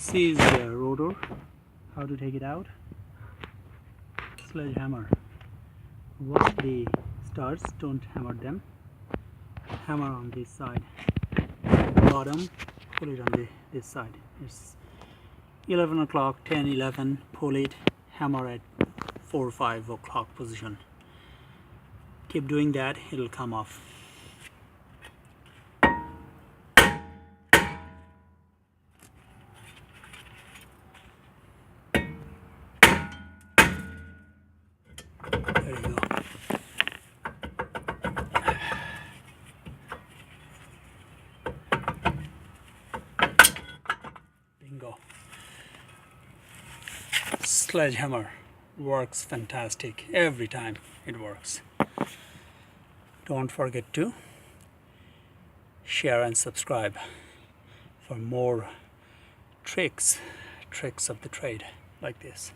This is the rotor. How to take it out? Sledgehammer. Watch the studs, don't hammer them. Hammer on this side. Bottom, pull it on this side. It's 11 o'clock, 10, 11, pull it, hammer at 4 or 5 o'clock position. Keep doing that, it'll come off. There you go. Bingo. Sledgehammer works fantastic. Every time it works. Don't forget to share and subscribe for more tricks of the trade like this.